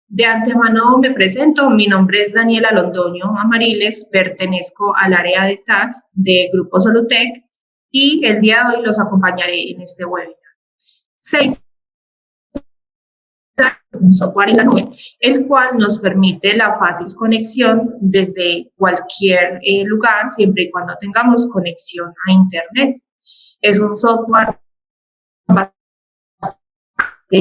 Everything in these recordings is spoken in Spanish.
De antemano me presento, mi nombre es Daniela Londoño Amariles, pertenezco al área de TAC de Grupo Solutec y el día de hoy los acompañaré en este webinar. 6. Un software en la nube, el cual nos permite la fácil conexión desde cualquier lugar, siempre y cuando tengamos conexión a Internet. Es un software bastante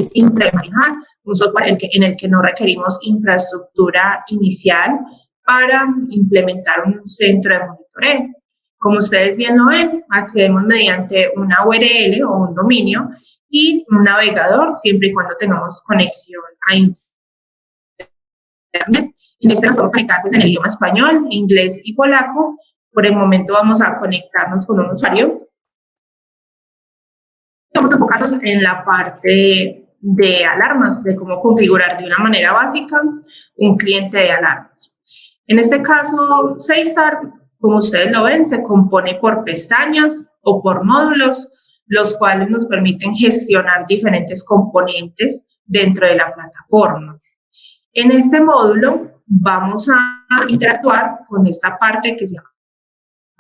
simple de manejar, un software en el que no requerimos infraestructura inicial para implementar un centro de monitoreo. Como ustedes bien lo ven, accedemos mediante una URL o un dominio y un navegador, siempre y cuando tengamos conexión a Internet. En este nos vamos a conectar pues, en el idioma español, inglés y polaco. Por el momento vamos a conectarnos con un usuario. Vamos a enfocarnos en la parte de alarmas, de cómo configurar de una manera básica un cliente de alarmas. En este caso, SafeStar, como ustedes lo ven, se compone por pestañas o por módulos, los cuales nos permiten gestionar diferentes componentes dentro de la plataforma. En este módulo vamos a interactuar con esta parte que se llama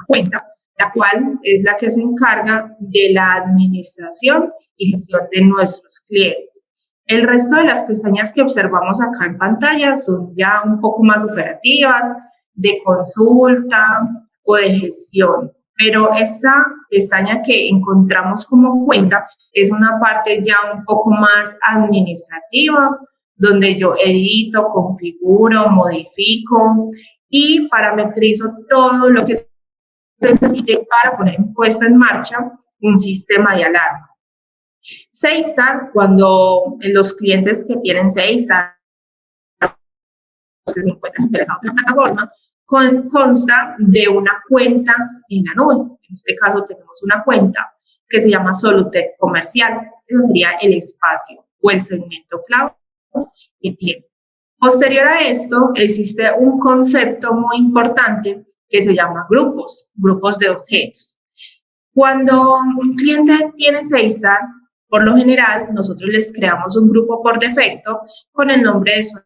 cuenta, la cual es la que se encarga de la administración y gestión de nuestros clientes. El resto de las pestañas que observamos acá en pantalla son ya un poco más operativas, de consulta o de gestión. Pero esta pestaña que encontramos como cuenta es una parte ya un poco más administrativa, donde yo edito, configuro, modifico y parametrizo todo lo que se necesite para poner puesta en marcha un sistema de alarma. SafeStar, cuando los clientes que tienen SafeStar que se encuentran interesados en la plataforma, consta de una cuenta en la nube. En este caso tenemos una cuenta que se llama Solutec Comercial. Ese sería el espacio o el segmento cloud que tiene. Posterior a esto, existe un concepto muy importante que se llama grupos de objetos. Cuando un cliente tiene SafeStar, por lo general, nosotros les creamos un grupo por defecto con el nombre de su.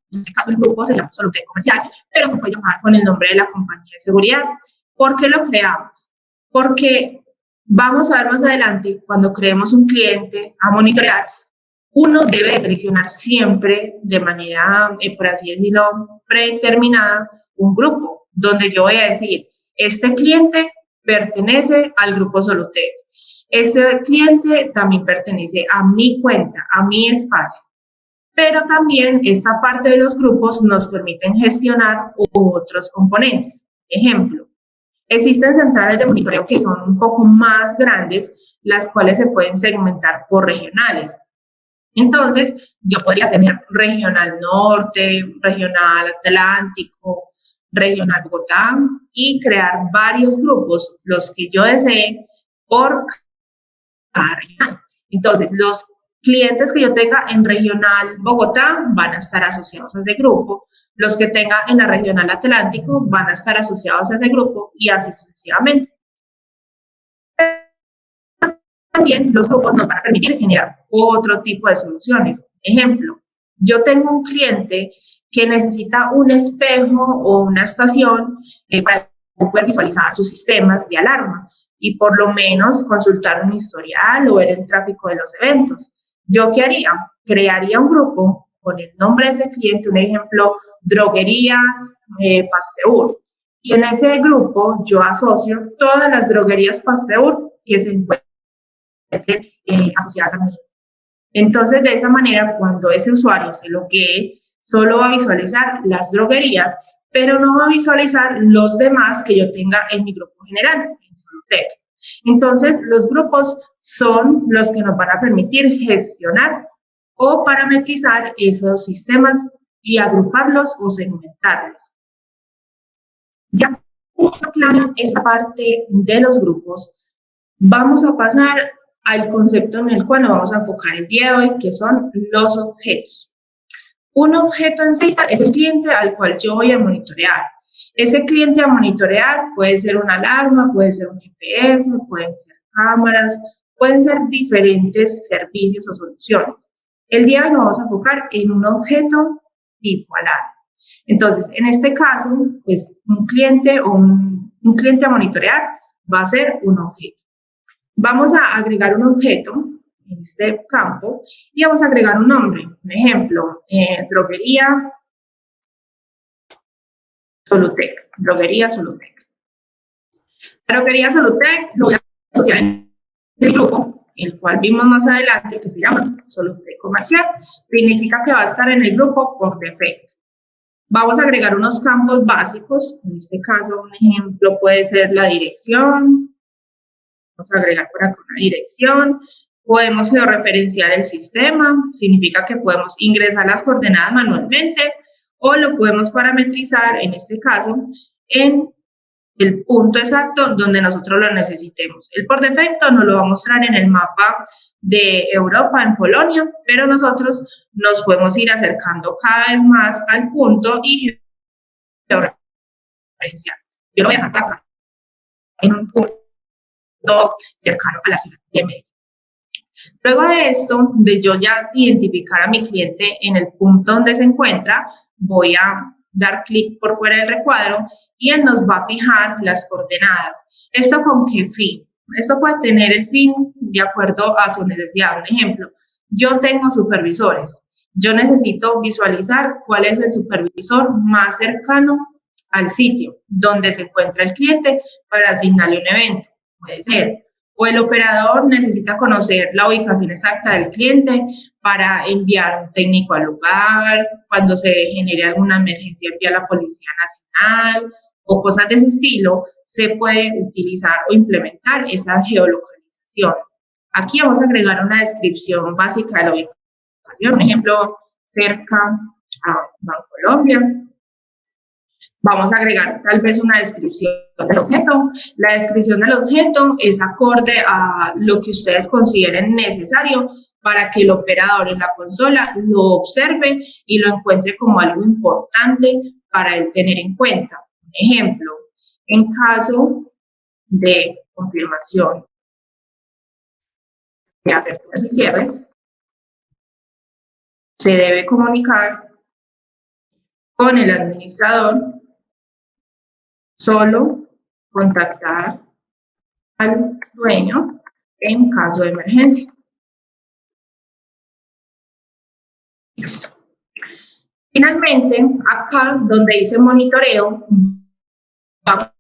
En este caso, el grupo se llama Solutec Comercial, pero se puede llamar con el nombre de la compañía de seguridad. ¿Por qué lo creamos? Porque vamos a ver más adelante, cuando creemos un cliente a monitorear, uno debe seleccionar siempre de manera, por así decirlo, predeterminada, un grupo, donde yo voy a decir, este cliente pertenece al grupo Solutec. Este cliente también pertenece a mi cuenta, a mi espacio. Pero también esta parte de los grupos nos permiten gestionar otros componentes. Ejemplo, existen centrales de monitoreo que son un poco más grandes, las cuales se pueden segmentar por regionales. Entonces, yo podría tener regional norte, regional atlántico, regional Bogotá y crear varios grupos, los que yo desee, por cada regional. Entonces, los clientes que yo tenga en regional Bogotá van a estar asociados a ese grupo, los que tenga en la regional Atlántico van a estar asociados a ese grupo y así sucesivamente. También los grupos nos van a permitir generar otro tipo de soluciones. Ejemplo, yo tengo un cliente que necesita un espejo o una estación para poder visualizar sus sistemas de alarma y por lo menos consultar un historial o ver el tráfico de los eventos. ¿Yo qué haría? Crearía un grupo con el nombre de ese cliente, un ejemplo, droguerías Pasteur. Y en ese grupo yo asocio todas las droguerías Pasteur que se encuentren asociadas a mí. Entonces, de esa manera, cuando ese usuario se loguee, solo va a visualizar las droguerías, pero no va a visualizar los demás que yo tenga en mi grupo general, en Solutec. Entonces, los grupos son los que nos van a permitir gestionar o parametrizar esos sistemas y agruparlos o segmentarlos. Ya clara esta parte de los grupos, vamos a pasar al concepto en el cual nos vamos a enfocar el día de hoy, que son los objetos. Un objeto en SafeStar es el cliente al cual yo voy a monitorear. Ese cliente a monitorear puede ser una alarma, puede ser un GPS, pueden ser cámaras, pueden ser diferentes servicios o soluciones. El día de hoy nos vamos a enfocar en un objeto tipo alarma. Entonces, en este caso, pues un cliente o un cliente a monitorear va a ser un objeto. Vamos a agregar un objeto en este campo y vamos a agregar un nombre. Un ejemplo, droguería Solutec. Droguería Solutec. Droguería Solutec lo voy a asociar en el grupo, el cual vimos más adelante, que se llama Solutec Comercial. Significa que va a estar en el grupo por defecto. Vamos a agregar unos campos básicos. En este caso, un ejemplo puede ser la dirección. Vamos a agregar por acá una dirección. Podemos georreferenciar el sistema. Significa que podemos ingresar las coordenadas manualmente o lo podemos parametrizar, en este caso, en el punto exacto donde nosotros lo necesitemos. El por defecto nos lo va a mostrar en el mapa de Europa, en Polonia, pero nosotros nos podemos ir acercando cada vez más al punto y georreferenciar. Yo lo voy a dejar acá, en un punto cercano a la ciudad de Medellín. Luego de esto, de yo ya identificar a mi cliente en el punto donde se encuentra, voy a dar clic por fuera del recuadro y él nos va a fijar las coordenadas. ¿Esto con qué fin? Esto puede tener el fin de acuerdo a su necesidad. Un ejemplo, yo tengo supervisores. Yo necesito visualizar cuál es el supervisor más cercano al sitio donde se encuentra el cliente para asignarle un evento. Puede ser. O el operador necesita conocer la ubicación exacta del cliente para enviar un técnico al lugar, cuando se genere alguna emergencia envía a la Policía Nacional o cosas de ese estilo, se puede utilizar o implementar esa geolocalización. Aquí vamos a agregar una descripción básica de la ubicación, por ejemplo, cerca a Bancolombia. Vamos a agregar tal vez una descripción del objeto. La descripción del objeto es acorde a lo que ustedes consideren necesario para que el operador en la consola lo observe y lo encuentre como algo importante para él tener en cuenta. Un ejemplo, en caso de confirmación de aperturas y cierres, se debe comunicar con el administrador. Solo contactar al dueño en caso de emergencia. Listo. Finalmente, acá donde dice monitoreo, vamos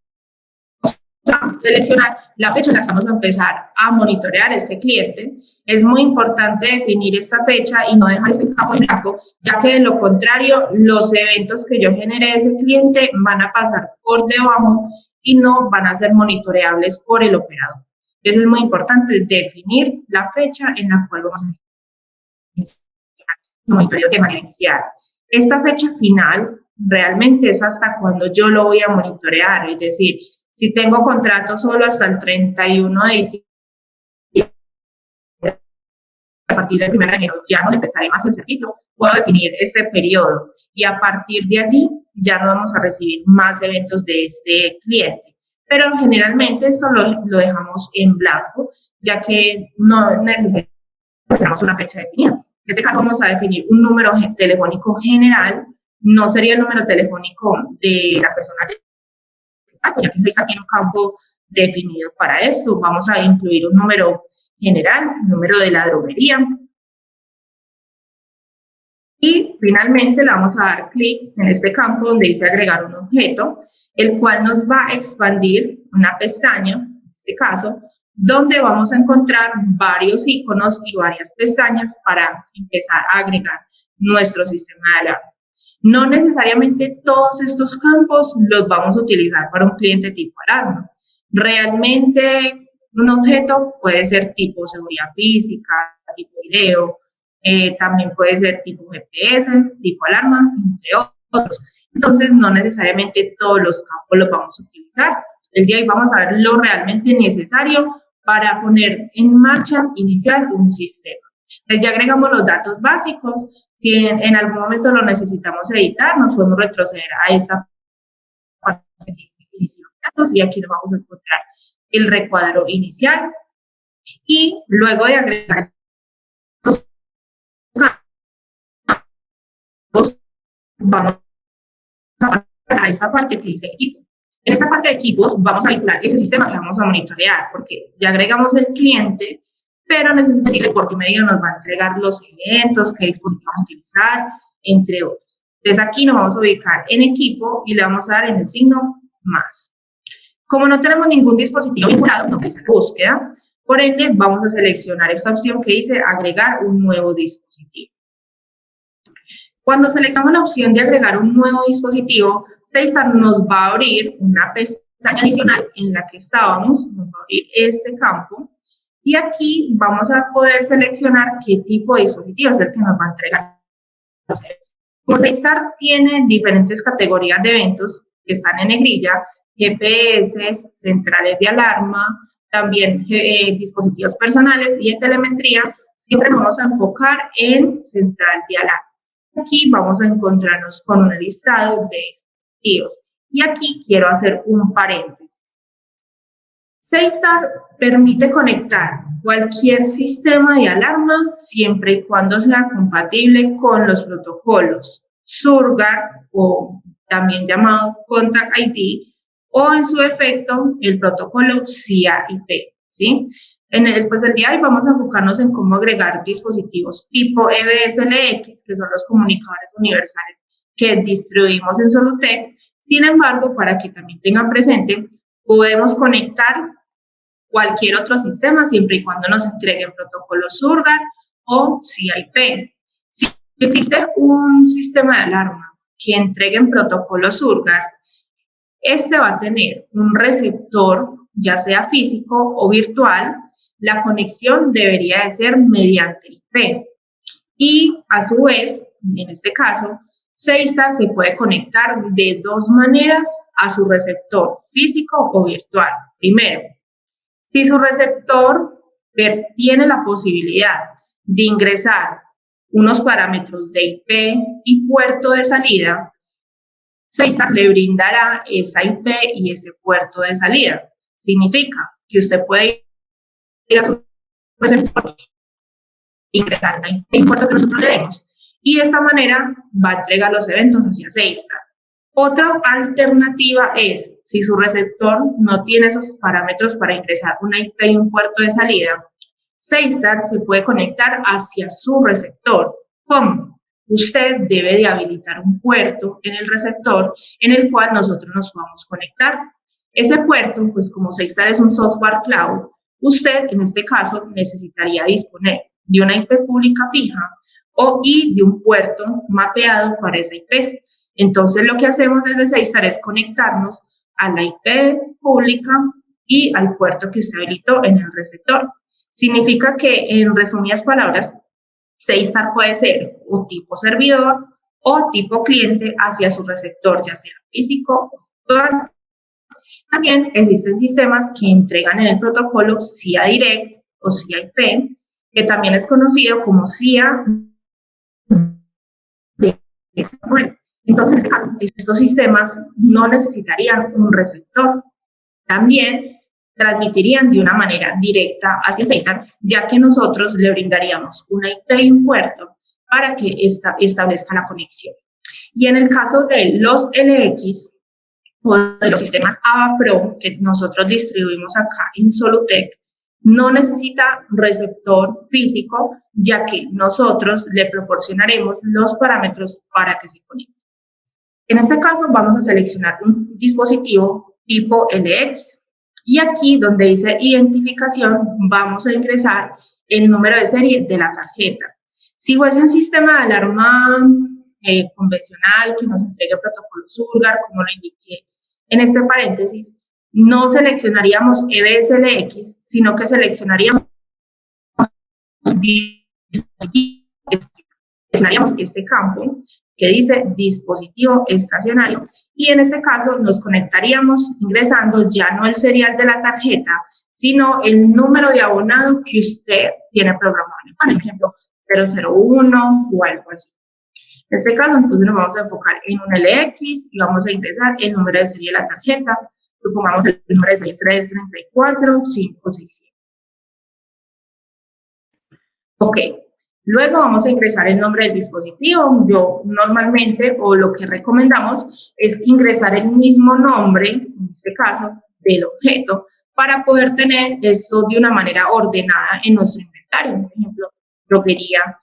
a seleccionar la fecha en la que vamos a empezar a monitorear este cliente. Es muy importante definir esta fecha y no dejar este campo en blanco, ya que de lo contrario, los eventos que yo genere de ese cliente van a pasar por debajo y no van a ser monitoreables por el operador. Entonces es muy importante definir la fecha en la cual vamos a iniciar el monitoreo de manera inicial. Esta fecha final realmente es hasta cuando yo lo voy a monitorear, es decir, si tengo contrato solo hasta el 31 de diciembre, a partir del 1 de enero ya no empezaré más el servicio, puedo definir ese periodo y a partir de allí ya no vamos a recibir más eventos de este cliente. Pero generalmente esto lo dejamos en blanco, ya que no necesariamente tenemos una fecha definida. En este caso vamos a definir un número telefónico general, no sería el número telefónico de las personas, ya que se aquí un campo definido para esto. Vamos a incluir un número general, un número de la droguería. Y finalmente le vamos a dar clic en este campo donde dice agregar un objeto, el cual nos va a expandir una pestaña, en este caso, donde vamos a encontrar varios iconos y varias pestañas para empezar a agregar nuestro sistema de alarma. No necesariamente todos estos campos los vamos a utilizar para un cliente tipo alarma. Realmente un objeto puede ser tipo seguridad física, tipo video, también puede ser tipo GPS, tipo alarma, entre otros. Entonces, no necesariamente todos los campos los vamos a utilizar. El día de hoy vamos a ver lo realmente necesario para poner en marcha inicial un sistema. Entonces, ya agregamos los datos básicos. Si en algún momento lo necesitamos editar, nos podemos retroceder a esta parte de inicio de datos y aquí nos vamos a encontrar el recuadro inicial, Y luego de agregar estos campos, vamos a esta parte que dice equipo. En esta parte de equipos vamos a vincular ese sistema que vamos a monitorear, porque ya agregamos el cliente, pero necesitamos decirle por qué medio nos va a entregar los eventos, qué dispositivo vamos a utilizar, entre otros. Entonces aquí nos vamos a ubicar en equipo y le vamos a dar en el signo más. Como no tenemos ningún dispositivo vinculado, no aparece la búsqueda, por ende vamos a seleccionar esta opción que dice agregar un nuevo dispositivo. Cuando seleccionamos la opción de agregar un nuevo dispositivo, SafeStar nos va a abrir una pestaña adicional en la que estábamos, nos va a abrir este campo, y aquí vamos a poder seleccionar qué tipo de dispositivo es el que nos va a entregar. Como SafeStar tiene diferentes categorías de eventos que están en negrilla, GPS, centrales de alarma, también dispositivos personales y de telemetría, siempre nos vamos a enfocar en central de alarma. Aquí vamos a encontrarnos con un listado de dispositivos. Y aquí quiero hacer un paréntesis. SafeStar permite conectar cualquier sistema de alarma siempre y cuando sea compatible con los protocolos Surguard, o también llamado Contact ID, o en su efecto el protocolo CIA-IP, ¿sí? El día de hoy vamos a enfocarnos en cómo agregar dispositivos tipo EBSLX, que son los comunicadores universales que distribuimos en Solutec. Sin embargo, para que también tengan presente, podemos conectar cualquier otro sistema siempre y cuando nos entreguen protocolos Surguard o CIA-IP. Si existe un sistema de alarma que entregue protocolo Surguard, este va a tener un receptor, ya sea físico o virtual. La conexión debería de ser mediante IP. Y a su vez, en este caso, SafeStar se puede conectar de dos maneras a su receptor físico o virtual. Primero, si su receptor tiene la posibilidad de ingresar unos parámetros de IP y puerto de salida, SafeStar le brindará esa IP y ese puerto de salida. Significa que usted puede ir a su receptor, ingresar la IP y puerto que nosotros le demos, y de esta manera va a entregar los eventos hacia SafeStar. Otra alternativa es, si su receptor no tiene esos parámetros para ingresar una IP y un puerto de salida, SafeStar se puede conectar hacia su receptor. ¿Cómo? Usted debe de habilitar un puerto en el receptor en el cual nosotros nos podamos conectar. Ese puerto, pues como SafeStar es un software cloud, usted en este caso necesitaría disponer de una IP pública fija y de un puerto mapeado para esa IP. Entonces lo que hacemos desde SafeStar es conectarnos a la IP pública y al puerto que usted habilitó en el receptor. Significa que, en resumidas palabras, SafeStar puede ser o tipo servidor o tipo cliente hacia su receptor, ya sea físico o virtual. También existen sistemas que entregan en el protocolo CIA Direct o CIA IP, que también es conocido como CIA de esta red. Entonces, en este caso, estos sistemas no necesitarían un receptor. También transmitirían de una manera directa hacia SafeStar, ya que nosotros le brindaríamos una IP y un puerto para que establezca la conexión. Y en el caso de los LX o de los sistemas AVA Pro que nosotros distribuimos acá en Solutec, no necesita receptor físico, ya que nosotros le proporcionaremos los parámetros para que se conecte. En este caso vamos a seleccionar un dispositivo tipo LX. Y aquí donde dice identificación vamos a ingresar el número de serie de la tarjeta. Si fuese un sistema de alarma convencional que nos entregue protocolo Surguard, como lo indiqué en este paréntesis, no seleccionaríamos EBSLX, sino que seleccionaríamos este campo que dice dispositivo estacionario, y en este caso nos conectaríamos ingresando ya no el serial de la tarjeta, sino el número de abonado que usted tiene programado, por ejemplo 001 o algo así. En este caso, entonces nos vamos a enfocar en un LX y vamos a ingresar el número de serie de la tarjeta. Supongamos el número de serie 334567. Ok, luego vamos a ingresar el nombre del dispositivo. Yo normalmente, o lo que recomendamos, es ingresar el mismo nombre, en este caso, del objeto, para poder tener esto de una manera ordenada en nuestro inventario. Por ejemplo, droguería.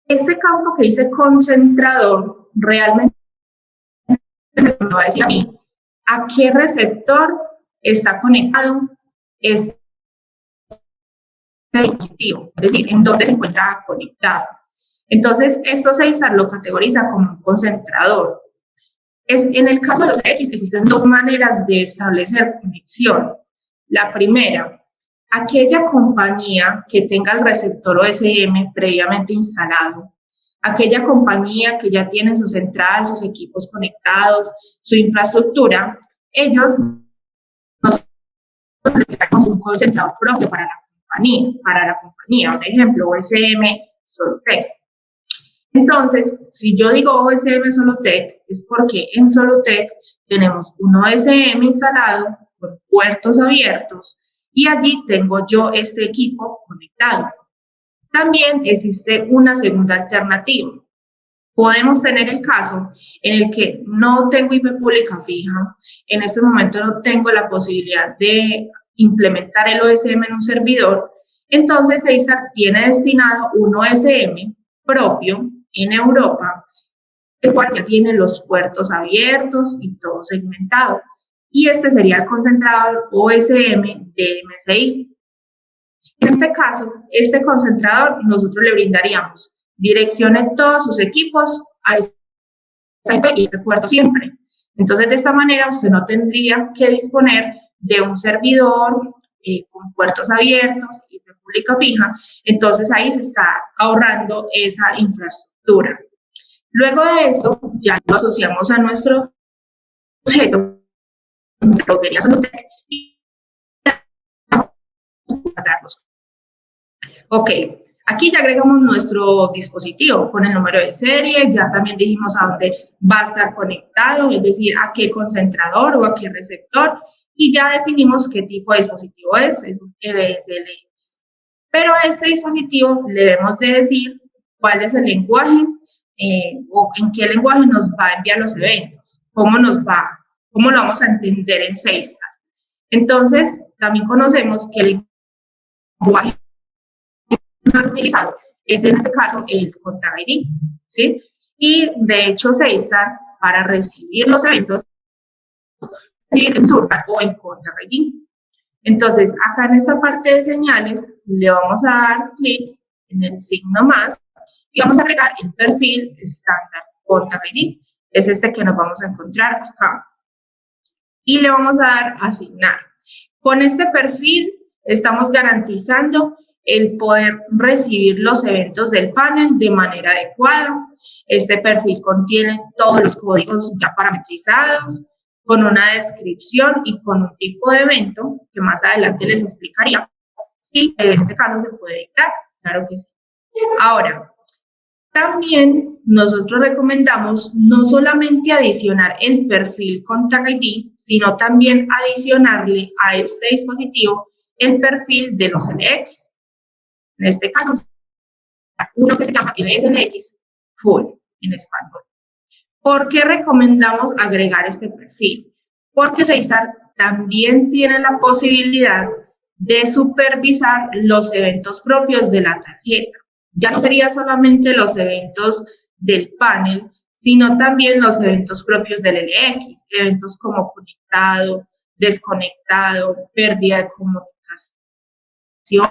Este campo que dice concentrador, realmente me va a decir a mí a qué receptor está conectado este dispositivo, es decir, en dónde se encuentra conectado. Entonces, esto SafeStar lo categoriza como un concentrador. En el caso de los X existen dos maneras de establecer conexión. La primera, aquella compañía que tenga el receptor OSM previamente instalado, aquella compañía que ya tiene su central, sus equipos conectados, su infraestructura, ellos nos necesitamos un concentrador propio para la compañía, por ejemplo, OSM Solutec. Entonces, si yo digo OSM Solutec, es porque en Solutec tenemos un OSM instalado con puertos abiertos y allí tengo yo este equipo conectado. También existe una segunda alternativa. Podemos tener el caso en el que no tengo IP pública fija, en este momento no tengo la posibilidad de implementar el OSM en un servidor, entonces SafeStar tiene destinado un OSM propio en Europa, el cual ya tiene los puertos abiertos y todo segmentado. Y este sería el concentrador OSM de MSI. En este caso, este concentrador nosotros le brindaríamos dirección en todos sus equipos a este IP y este puerto siempre. Entonces, de esta manera, usted no tendría que disponer de un servidor con puertos abiertos y de pública fija. Entonces, ahí se está ahorrando esa infraestructura. Luego de eso, ya lo asociamos a nuestro objeto, droguería Solutec, y guardarlos. Ok, aquí ya agregamos nuestro dispositivo con el número de serie, ya también dijimos a dónde va a estar conectado, es decir, a qué concentrador o a qué receptor, y ya definimos qué tipo de dispositivo es un EBSLX. Pero a este dispositivo le debemos de decir cuál es el lenguaje o en qué lenguaje nos va a enviar los eventos, cómo lo vamos a entender en SafeStar. Entonces, también conocemos que el lenguaje más utilizado es en este caso el Contact ID, ¿sí? Y de hecho SafeStar para recibir los eventos en Surbar o en Contact ID. Entonces, acá en esta parte de señales le vamos a dar clic en el signo más y vamos a agregar el perfil estándar Contact ID. Es este que nos vamos a encontrar acá. Y le vamos a dar asignar. Con este perfil estamos garantizando el poder recibir los eventos del panel de manera adecuada. Este perfil contiene todos los códigos ya parametrizados, con una descripción y con un tipo de evento que más adelante les explicaría. Sí, en este caso se puede dictar, claro que sí. Ahora, también nosotros recomendamos no solamente adicionar el perfil Contact ID, sino también adicionarle a este dispositivo el perfil de los LX. En este caso, uno que se llama LSLX Full en español. ¿Por qué recomendamos agregar este perfil? Porque SafeStar también tiene la posibilidad de supervisar los eventos propios de la tarjeta. Ya no sería solamente los eventos del panel, sino también los eventos propios del LX, eventos como conectado, desconectado, pérdida de comunicación,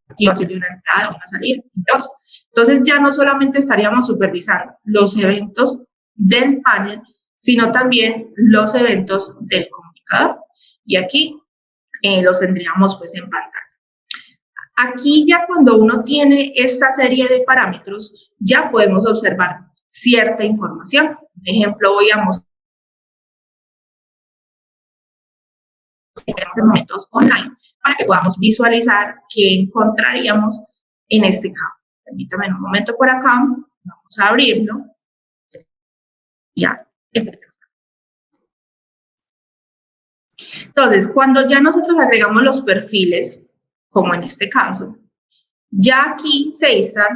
activación de una entrada, una salida, dos. Entonces ya no solamente estaríamos supervisando los eventos del panel, sino también los eventos del comunicador. Y aquí los tendríamos pues en pantalla. Aquí ya cuando uno tiene esta serie de parámetros, ya podemos observar cierta información. Por ejemplo, voy a mostrar momentos online para que podamos visualizar qué encontraríamos en este campo. Permítame un momento por acá, vamos a abrirlo. Ya, entonces, cuando ya nosotros agregamos los perfiles como en este caso. Ya aquí SafeStar,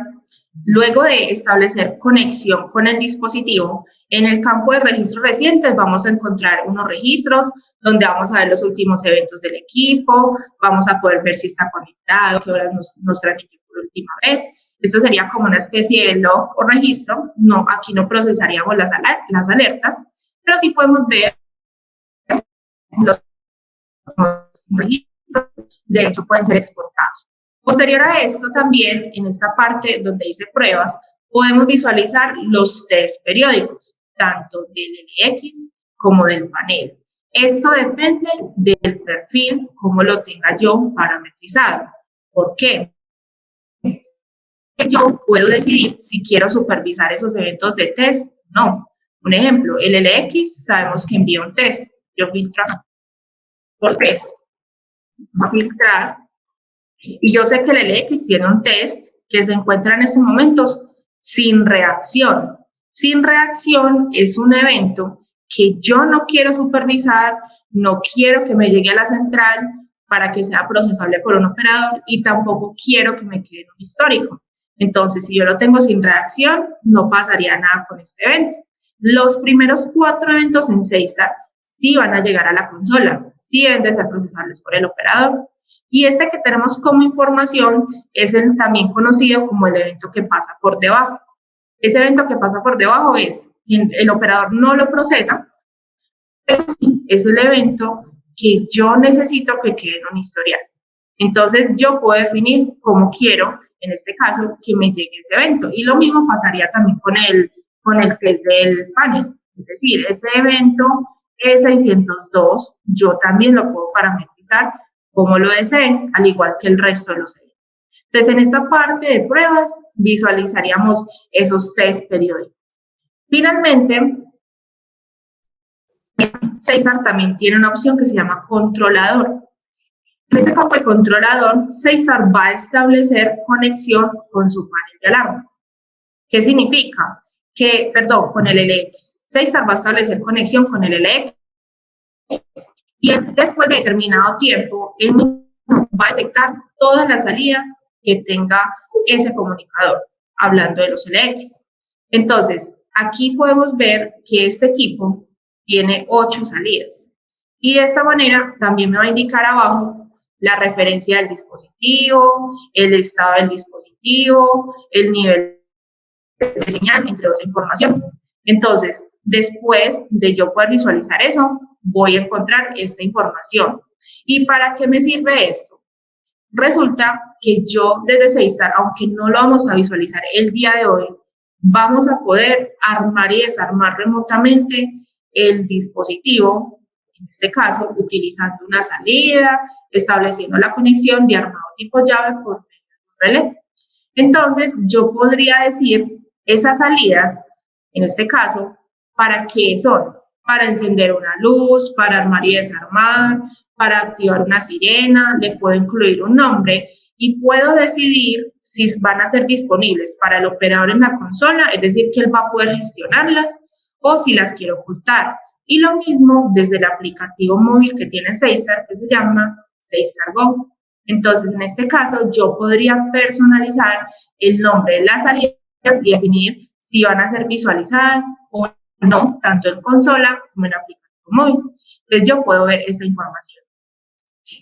luego de establecer conexión con el dispositivo, en el campo de registros recientes vamos a encontrar unos registros donde vamos a ver los últimos eventos del equipo, vamos a poder ver si está conectado, qué horas nos transmitió por última vez. Esto sería como una especie de log o registro. No, aquí no procesaríamos las alertas, pero sí podemos ver los registros, de hecho pueden ser exportados. Posterior a esto también, en esta parte donde dice pruebas, podemos visualizar los test periódicos, tanto del LX como del panel. Esto depende del perfil, cómo lo tenga yo parametrizado. ¿Por qué? Yo puedo decidir si quiero supervisar esos eventos de test. No. Un ejemplo, el LX sabemos que envía un test. Yo filtro por test. Va a filtrar. Y yo sé que el LX tiene un test que se encuentra en estos momentos sin reacción. Sin reacción es un evento que yo no quiero supervisar, no quiero que me llegue a la central para que sea procesable por un operador y tampoco quiero que me quede en un histórico. Entonces, si yo lo tengo sin reacción, no pasaría nada con este evento. Los primeros 4 eventos en SafeStar sí van a llegar a la consola, sí deben de ser procesables por el operador. Y este que tenemos como información es el también conocido como el evento que pasa por debajo. Ese evento que pasa por debajo es, el operador no lo procesa, pero sí es el evento que yo necesito que quede en un historial. Entonces, yo puedo definir cómo quiero, en este caso, que me llegue ese evento. Y lo mismo pasaría también con el test del panel. Es decir, ese evento E602, yo también lo puedo parametrizar como lo deseen, al igual que el resto de los eventos. Entonces, en esta parte de pruebas, visualizaríamos esos test periódicos. Finalmente, SafeStar también tiene una opción que se llama controlador. En este campo de controlador, SafeStar va a establecer conexión con su panel de alarma. ¿Qué significa? Con el LX. SafeStar va a establecer conexión con el LX y después de determinado tiempo, él mismo va a detectar todas las salidas que tenga ese comunicador, hablando de los LX. Entonces, aquí podemos ver que este equipo tiene 8 salidas. Y de esta manera también me va a indicar abajo la referencia del dispositivo, el estado del dispositivo, el nivel de señal, entre otras información. Entonces, después de yo poder visualizar eso, voy a encontrar esta información. ¿Y para qué me sirve esto? Resulta que yo desde SafeStar, aunque no lo vamos a visualizar el día de hoy, vamos a poder armar y desarmar remotamente el dispositivo, en este caso, utilizando una salida, estableciendo la conexión de armado tipo llave por relé. Entonces, yo podría decir esas salidas, en este caso, ¿para qué son? Para encender una luz, para armar y desarmar, para activar una sirena, le puedo incluir un nombre y puedo decidir si van a ser disponibles para el operador en la consola, es decir, que él va a poder gestionarlas, o si las quiero ocultar. Y lo mismo desde el aplicativo móvil que tiene SafeStar, que se llama SafeStar Go. Entonces, en este caso, yo podría personalizar el nombre de las salidas y definir si van a ser visualizadas o no, tanto en consola como en aplicativo móvil. Entonces, yo puedo ver esta información.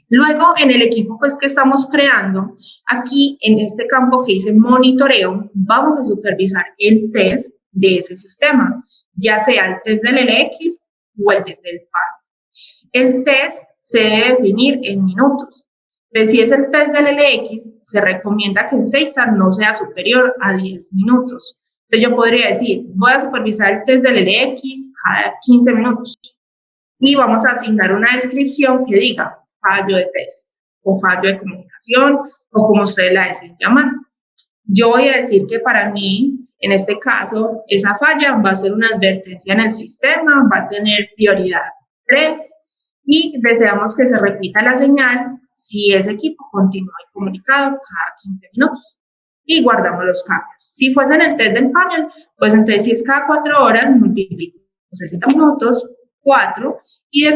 Luego, en el equipo pues, que estamos creando, aquí en este campo que dice monitoreo, vamos a supervisar el test de ese sistema, ya sea el test del LX o el test del PAN. El test se debe definir en minutos. Entonces, si es el test del LX, se recomienda que en SafeStar no sea superior a 10 minutos. Entonces, yo podría decir, voy a supervisar el test del LX cada 15 minutos. Y vamos a asignar una descripción que diga fallo de test, o fallo de comunicación, o como ustedes la deseen llamar. Yo voy a decir que para mí, en este caso, esa falla va a ser una advertencia en el sistema, va a tener prioridad 3, y deseamos que se repita la señal si ese equipo continúa comunicado cada 15 minutos. Y guardamos los cambios. Si fuese en el test del panel, pues entonces si es cada 4 horas, multiplico 60 minutos, 4, y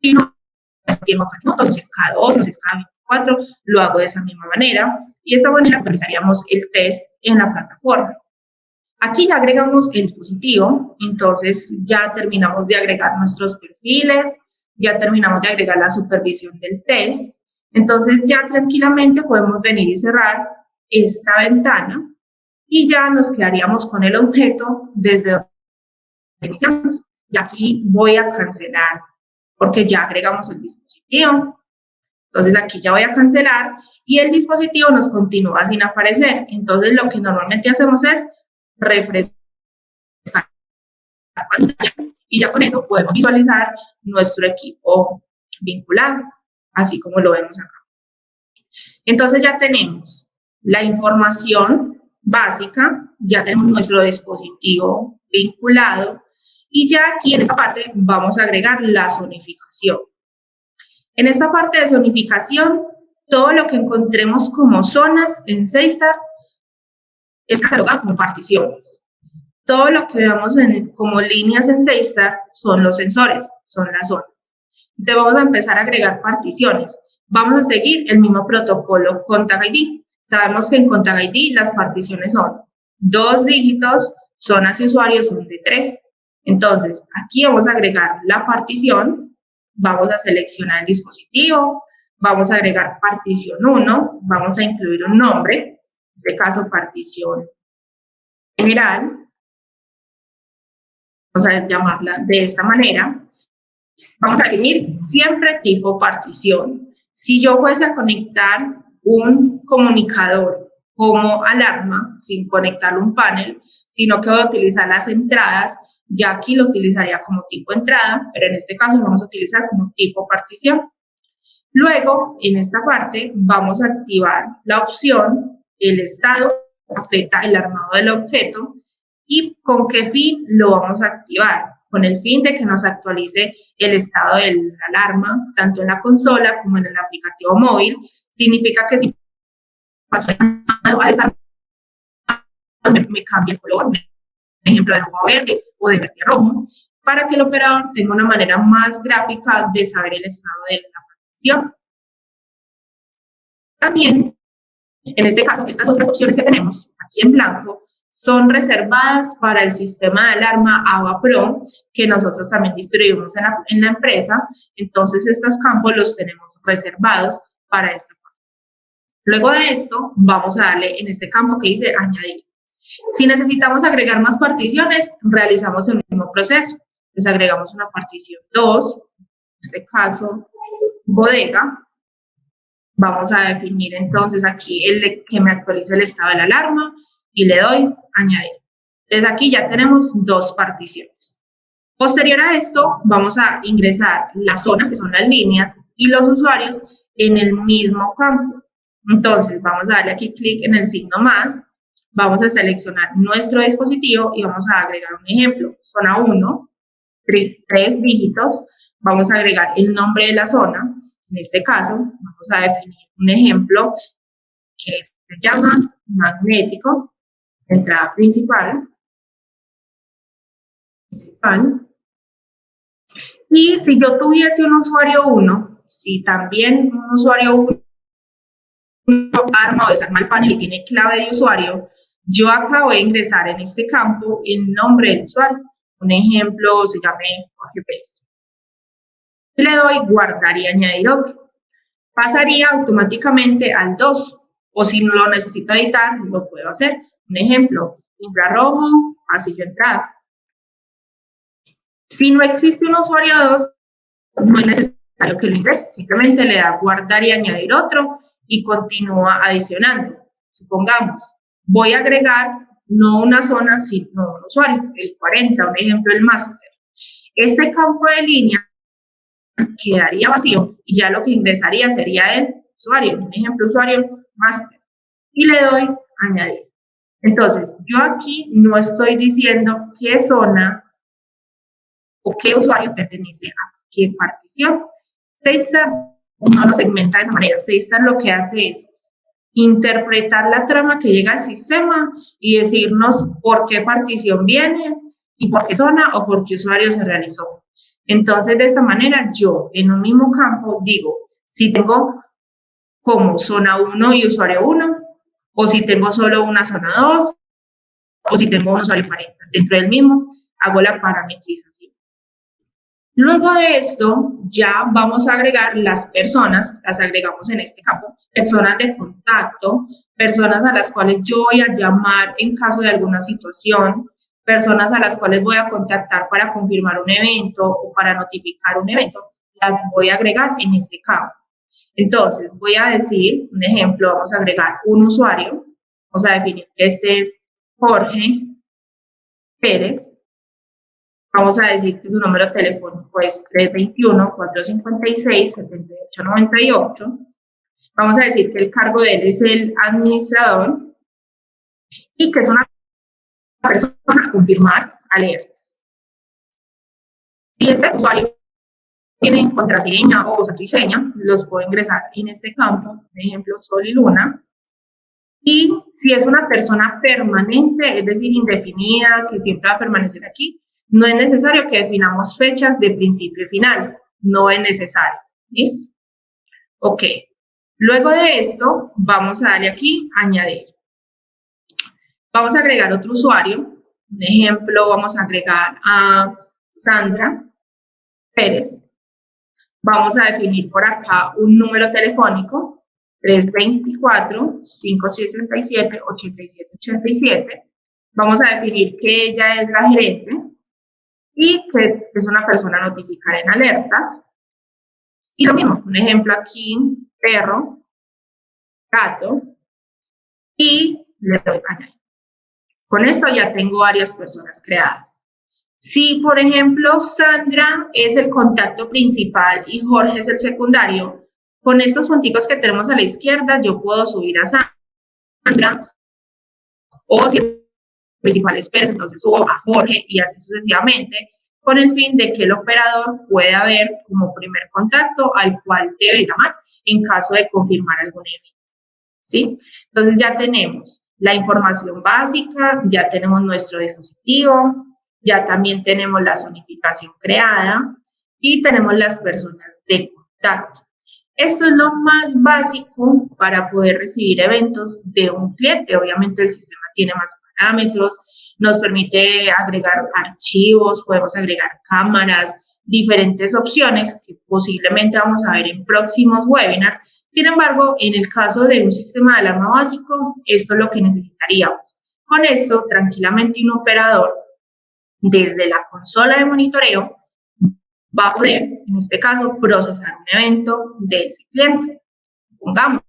defino tiempo acá, ¿no? Entonces cada 2, entonces cada 24, lo hago de esa misma manera, y de esta manera actualizaríamos el test en la plataforma. Aquí ya agregamos el dispositivo, entonces ya terminamos de agregar nuestros perfiles, ya terminamos de agregar la supervisión del test, entonces ya tranquilamente podemos venir y cerrar esta ventana y ya nos quedaríamos con el objeto desde donde iniciamos. Y aquí voy a cancelar porque ya agregamos el dispositivo. Entonces aquí ya voy a cancelar y el dispositivo nos continúa sin aparecer. Entonces lo que normalmente hacemos es refrescar la pantalla y ya con eso podemos visualizar nuestro equipo vinculado, así como lo vemos acá. Entonces ya tenemos la información básica, ya tenemos nuestro dispositivo vinculado y ya aquí en esta parte vamos a agregar la zonificación. En esta parte de zonificación, todo lo que encontremos como zonas en SafeStart es catalogado como particiones. Todo lo que veamos como líneas en SafeStart son los sensores, son las zonas. Entonces vamos a empezar a agregar particiones. Vamos a seguir el mismo protocolo con Tag ID. Sabemos que en con Tag ID las particiones son 2 dígitos, zonas y usuarios son de 3. Entonces, aquí vamos a agregar la partición, vamos a seleccionar el dispositivo, vamos a agregar partición 1, vamos a incluir un nombre, en este caso partición general, vamos a llamarla de esta manera. Vamos a definir siempre tipo partición. Si yo fuese a conectar un comunicador como alarma, sin conectar un panel, sino que voy a utilizar las entradas, ya aquí lo utilizaría como tipo entrada, pero en este caso lo vamos a utilizar como tipo partición. Luego, en esta parte, vamos a activar la opción, el estado afecta el armado del objeto y con qué fin lo vamos a activar. Con el fin de que nos actualice el estado de la alarma, tanto en la consola como en el aplicativo móvil. Significa que si paso a desarmar, me cambia el color, por ejemplo, de rojo a verde o de verde a rojo, para que el operador tenga una manera más gráfica de saber el estado de la partición. También, en este caso, estas otras opciones que tenemos aquí en blanco son reservadas para el sistema de alarma AVA Pro, que nosotros también distribuimos en la empresa. Entonces, estos campos los tenemos reservados para esta parte. Luego de esto, vamos a darle en este campo que dice añadir. Si necesitamos agregar más particiones, realizamos el mismo proceso. Entonces, agregamos una partición 2, en este caso, bodega. Vamos a definir entonces aquí que me actualice el estado de la alarma y le doy añadir. Desde aquí ya tenemos 2 particiones. Posterior a esto, vamos a ingresar las zonas, que son las líneas, y los usuarios en el mismo campo. Entonces, vamos a darle aquí clic en el signo más, vamos a seleccionar nuestro dispositivo y vamos a agregar un ejemplo. Zona 1, 3 dígitos, vamos a agregar el nombre de la zona. En este caso, vamos a definir un ejemplo que se llama magnético, entrada principal. Y si yo tuviese un usuario 1, si también un usuario 1 arma o desarma el panel y tiene clave de usuario, yo acá voy a ingresar en este campo el nombre del usuario. Un ejemplo se llame Jorge Pérez. Le doy guardar y añadir otro. Pasaría automáticamente al 2, o si no lo necesito editar, lo puedo hacer. Un ejemplo, infrarrojo, pasillo entrada. Si no existe un usuario 2, no es necesario que lo ingrese, simplemente le da guardar y añadir otro y continúa adicionando. Supongamos, voy a agregar no una zona, sino un usuario, el 40, un ejemplo, el máster. Este campo de línea quedaría vacío y ya lo que ingresaría sería el usuario, un ejemplo, usuario máster. Y le doy añadir. Entonces, yo aquí no estoy diciendo qué zona o qué usuario pertenece a qué partición. SafeStart no lo segmenta de esa manera. SafeStart lo que hace es interpretar la trama que llega al sistema y decirnos por qué partición viene y por qué zona o por qué usuario se realizó. Entonces, de esta manera, yo en un mismo campo digo, si tengo como zona 1 y usuario 1, o si tengo solo una zona 2, o si tengo un usuario 40. Dentro del mismo, hago la parametrización. Luego de esto, ya vamos a agregar las personas, las agregamos en este campo, personas de contacto, personas a las cuales yo voy a llamar en caso de alguna situación, personas a las cuales voy a contactar para confirmar un evento o para notificar un evento, las voy a agregar en este campo. Entonces, voy a decir, un ejemplo, vamos a agregar un usuario, vamos a definir que este es Jorge Pérez. Vamos a decir que su número telefónico es 321-456-7898. Vamos a decir que el cargo de él es el administrador y que es una persona a confirmar alertas. Si este usuario tiene contraseña o santo y seña, los puedo ingresar en este campo, por ejemplo, Sol y Luna. Y si es una persona permanente, es decir, indefinida, que siempre va a permanecer aquí, no es necesario que definamos fechas de principio y final. No es necesario. ¿Listo? Ok. Luego de esto, vamos a darle aquí, añadir. Vamos a agregar otro usuario. Un ejemplo, vamos a agregar a Sandra Pérez. Vamos a definir por acá un número telefónico, 324-567-8787. Vamos a definir que ella es la gerente y que es una persona a notificar en alertas. Y lo mismo, un ejemplo aquí, perro, gato, y le doy añadir. Con esto ya tengo varias personas creadas. Si, por ejemplo, Sandra es el contacto principal y Jorge es el secundario, con estos punticos que tenemos a la izquierda, yo puedo subir a Sandra, o si el principal es Pérez, entonces subo a Jorge y así sucesivamente, con el fin de que el operador pueda ver como primer contacto al cual debe llamar en caso de confirmar algún evento. ¿Sí? Entonces ya tenemos la información básica, ya tenemos nuestro dispositivo, ya también tenemos la zonificación creada y tenemos las personas de contacto. Esto es lo más básico para poder recibir eventos de un cliente. Obviamente el sistema tiene más parámetros, nos permite agregar archivos, podemos agregar cámaras, diferentes opciones que posiblemente vamos a ver en próximos webinars. Sin embargo, en el caso de un sistema de alarma básico, esto es lo que necesitaríamos. Con esto, tranquilamente un operador desde la consola de monitoreo va a poder, en este caso, procesar un evento de ese cliente. Pongamos,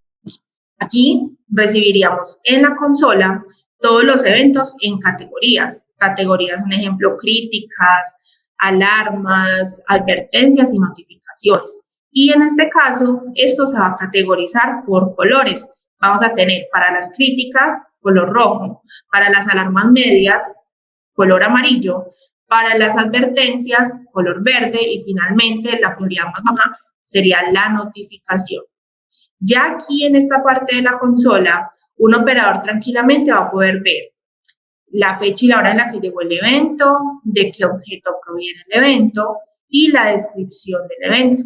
aquí recibiríamos en la consola todos los eventos en categorías. Categorías, un ejemplo, críticas, alarmas, advertencias y notificaciones. Y en este caso, esto se va a categorizar por colores. Vamos a tener para las críticas, color rojo, para las alarmas medias, color amarillo, para las advertencias, color verde y finalmente la prioridad más baja sería la notificación. Ya aquí en esta parte de la consola, un operador tranquilamente va a poder ver la fecha y la hora en la que llegó el evento, de qué objeto proviene el evento y la descripción del evento.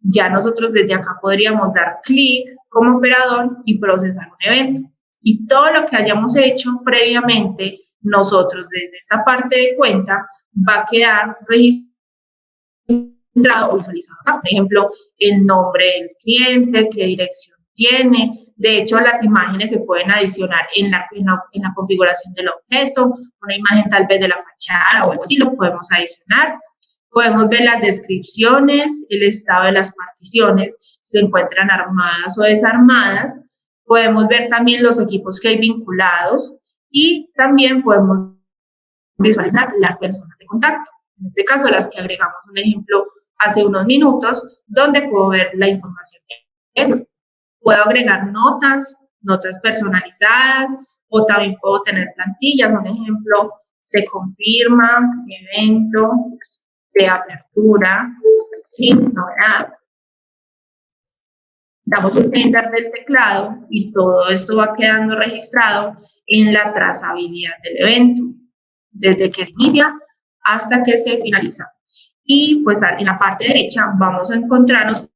Ya nosotros desde acá podríamos dar clic como operador y procesar un evento. Y todo lo que hayamos hecho previamente, nosotros desde esta parte de cuenta va a quedar registrado o visualizado acá. Por ejemplo, el nombre del cliente, qué dirección tiene. De hecho, las imágenes se pueden adicionar en la configuración del objeto, una imagen tal vez de la fachada o algo así, lo podemos adicionar. Podemos ver las descripciones, el estado de las particiones, si se encuentran armadas o desarmadas. Podemos ver también los equipos que hay vinculados y también podemos visualizar las personas de contacto. En este caso, las que agregamos un ejemplo hace unos minutos, donde puedo ver la información. Puedo agregar notas personalizadas, o también puedo tener plantillas. Un ejemplo, se confirma, evento de apertura, sin novedad. Damos un enter del teclado y todo esto va quedando registrado en la trazabilidad del evento, desde que se inicia hasta que se finaliza. Y pues en la parte derecha vamos a encontrarnos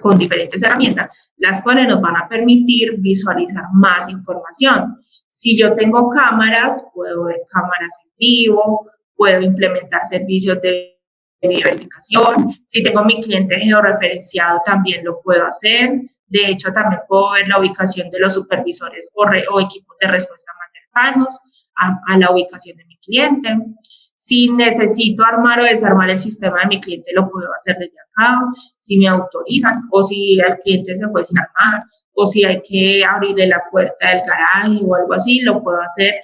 con diferentes herramientas, las cuales nos van a permitir visualizar más información. Si yo tengo cámaras, puedo ver cámaras en vivo, puedo implementar servicios de verificación. Si tengo mi cliente georreferenciado, también lo puedo hacer. De hecho, también puedo ver la ubicación de los supervisores o equipos de respuesta más cercanos a la ubicación de mi cliente. Si necesito armar o desarmar el sistema de mi cliente, lo puedo hacer desde acá, si me autorizan, o si el cliente se fue sin armar, o si hay que abrirle la puerta del garaje o algo así, lo puedo hacer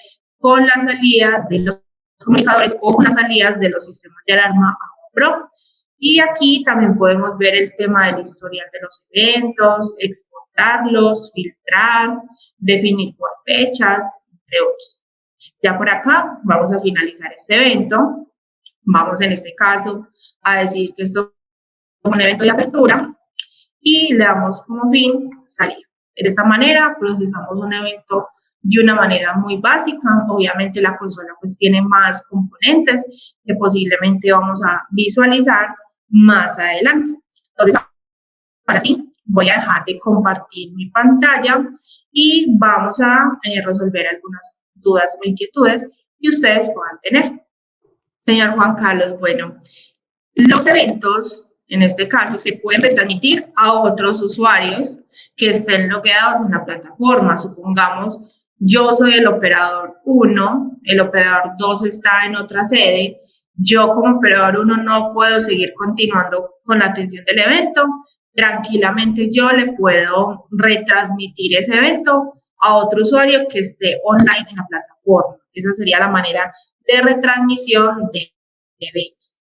con la salida de los comunicadores o con las salidas de los sistemas de alarma Pro. Y aquí también podemos ver el tema del historial de los eventos, exportarlos, filtrar, definir por fechas, entre otros. Ya por acá vamos a finalizar este evento. Vamos en este caso a decir que esto es un evento de apertura y le damos como fin salida. De esta manera procesamos un evento de una manera muy básica. Obviamente la consola pues tiene más componentes que posiblemente vamos a visualizar más adelante. Entonces, ahora sí, voy a dejar de compartir mi pantalla y vamos a resolver algunas dudas o inquietudes que ustedes puedan tener. Señor Juan Carlos, bueno, los eventos, en este caso, se pueden retransmitir a otros usuarios que estén logueados en la plataforma. Supongamos, yo soy el operador 1, el operador 2 está en otra sede, yo como operador 1 no puedo seguir continuando con la atención del evento, tranquilamente yo le puedo retransmitir ese evento a otro usuario que esté online en la plataforma. Esa sería la manera de retransmisión de eventos.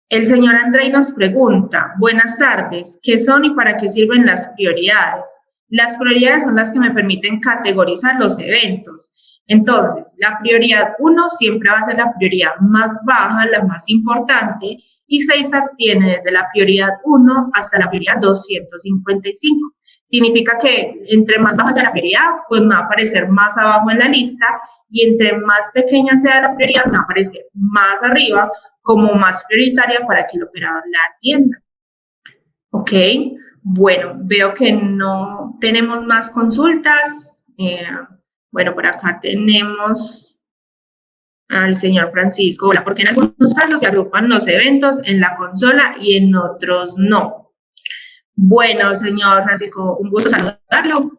El señor Andrei nos pregunta, buenas tardes, ¿qué son y para qué sirven las prioridades? Las prioridades son las que me permiten categorizar los eventos. Entonces, la prioridad 1 siempre va a ser la prioridad más baja, la más importante, y SafeStar tiene desde la prioridad 1 hasta la prioridad 255. Significa que entre más baja sea la prioridad, pues me va a aparecer más abajo en la lista, y entre más pequeña sea la prioridad, me va a aparecer más arriba como más prioritaria para que el operador la atienda. Ok, bueno, veo que no tenemos más consultas. Bueno, por acá tenemos al señor Francisco. Hola, porque en algunos casos se agrupan los eventos en la consola y en otros no. Bueno, señor Francisco, un gusto saludarlo.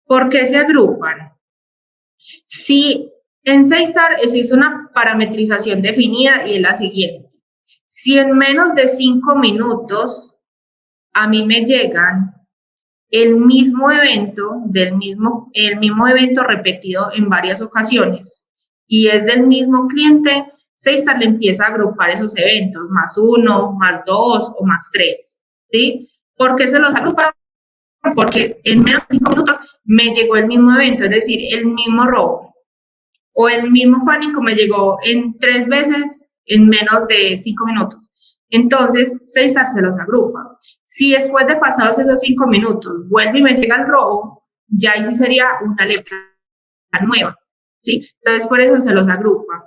¿Por qué se agrupan? Si en SafeStar existe una parametrización definida y es la siguiente. Si en menos de 5 minutos a mí me llegan el mismo evento, el mismo evento repetido en varias ocasiones y es del mismo cliente, SafeStar le empieza a agrupar esos eventos, más 1, más 2 o más 3, ¿sí? ¿Por qué se los agrupa? Porque en menos de 5 minutos me llegó el mismo evento, es decir, el mismo robo o el mismo pánico me llegó en 3 veces en menos de 5 minutos. Entonces, SafeStar se los agrupa. Si después de pasados esos 5 minutos vuelve y me llega el robo, ya ahí sí sería una alerta nueva, ¿sí? Entonces, por eso se los agrupa.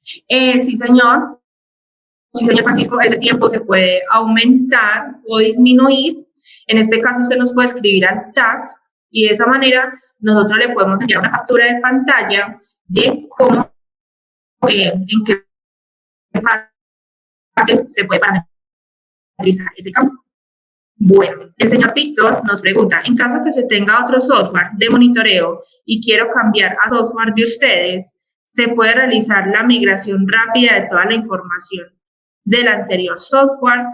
Sí, señor. Sí, señor Francisco, ese tiempo se puede aumentar o disminuir. En este caso, usted nos puede escribir al tag y de esa manera nosotros le podemos enviar una captura de pantalla de cómo, en qué parte se puede parametrizar ese campo. Bueno, el señor Víctor nos pregunta, en caso que se tenga otro software de monitoreo y quiero cambiar a software de ustedes, ¿se puede realizar la migración rápida de toda la información del anterior software?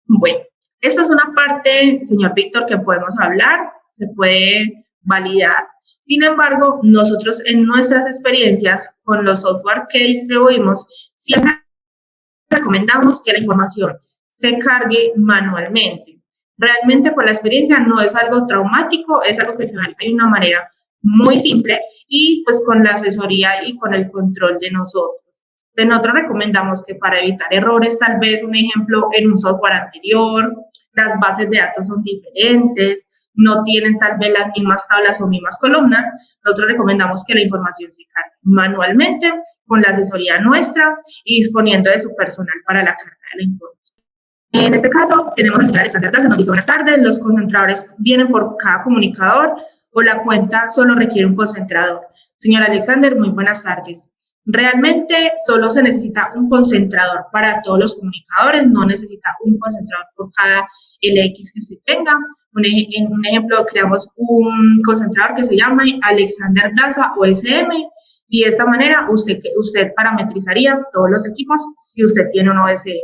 Bueno, eso es una parte, señor Víctor, que podemos hablar, se puede validar. Sin embargo, nosotros en nuestras experiencias con los software que distribuimos, siempre recomendamos que la información se cargue manualmente. Realmente por la experiencia no es algo traumático, es algo que se realiza de una manera muy simple y pues con la asesoría y con el control de nosotros. Entonces nosotros recomendamos que para evitar errores, tal vez un ejemplo en un software anterior, las bases de datos son diferentes, no tienen tal vez las mismas tablas o mismas columnas, nosotros recomendamos que la información se cargue manualmente con la asesoría nuestra y disponiendo de su personal para la carga de la información. En este caso, tenemos al señor Alexander Daza, nos dice: buenas tardes, los concentradores vienen por cada comunicador o la cuenta solo requiere un concentrador. Señor Alexander, muy buenas tardes. Realmente solo se necesita un concentrador para todos los comunicadores, no necesita un concentrador por cada LX que se tenga. En un ejemplo, creamos un concentrador que se llama Alexander Daza OSM y de esta manera usted parametrizaría todos los equipos si usted tiene un OSM.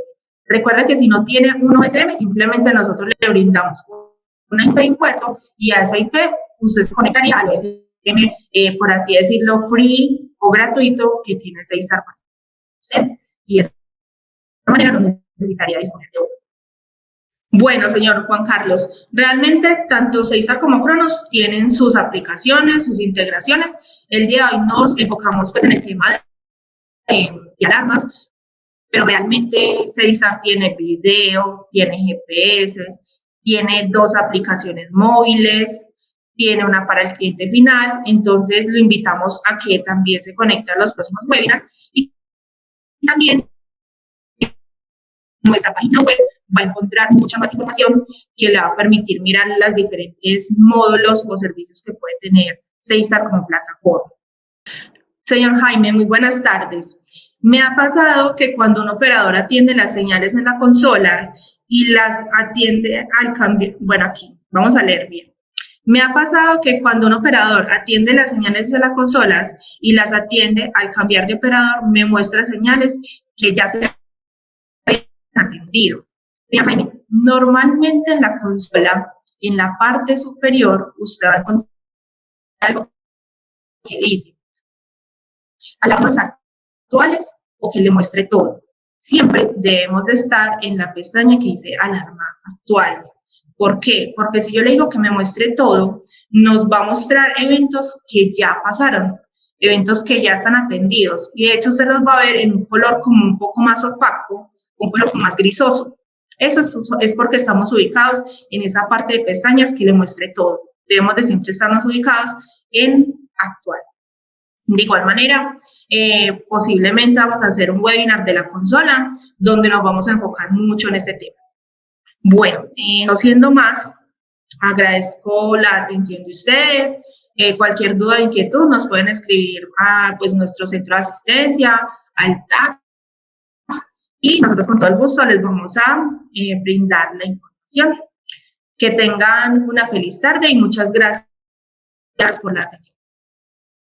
Recuerda que si no tiene un OSM, simplemente nosotros le brindamos una IP en puerto y a esa IP usted se conectaría al OSM, por así decirlo, free o gratuito que tiene SeisStar para ustedes. Y de esta manera no necesitaría disponer de uno. Bueno, señor Juan Carlos, realmente tanto SeisStar como Cronos tienen sus aplicaciones, sus integraciones. El día de hoy nos enfocamos pues, en el tema de alarmas, pero realmente SeisStar tiene video, tiene GPS, tiene 2 aplicaciones móviles, tiene una para el cliente final, entonces lo invitamos a que también se conecte a los próximos webinars y también en nuestra página web va a encontrar mucha más información que le va a permitir mirar los diferentes módulos o servicios que puede tener SeisStar como plataforma. Señor Jaime, muy buenas tardes. Me ha pasado que cuando un operador atiende las señales en la consola y las atiende al cambio, bueno, aquí, vamos a leer bien. Me ha pasado que cuando un operador atiende las señales de las consolas y las atiende al cambiar de operador, me muestra señales que ya se han atendido. Normalmente en la consola, en la parte superior, usted va a encontrar algo que dice alarmas actuales o que le muestre todo. Siempre debemos de estar en la pestaña que dice alarma actual. ¿Por qué? Porque si yo le digo que me muestre todo, nos va a mostrar eventos que ya pasaron, eventos que ya están atendidos. Y de hecho usted los va a ver en un color como un poco más opaco, un color como más grisoso. Eso es porque estamos ubicados en esa parte de pestañas que le muestre todo. Debemos de siempre estarnos ubicados en actual. De igual manera, posiblemente vamos a hacer un webinar de la consola donde nos vamos a enfocar mucho en este tema. Bueno, no siendo más, agradezco la atención de ustedes. Cualquier duda o inquietud nos pueden escribir a pues, nuestro centro de asistencia, al TAC, y nosotros con todo el gusto les vamos a brindar la información. Que tengan una feliz tarde y muchas gracias por la atención.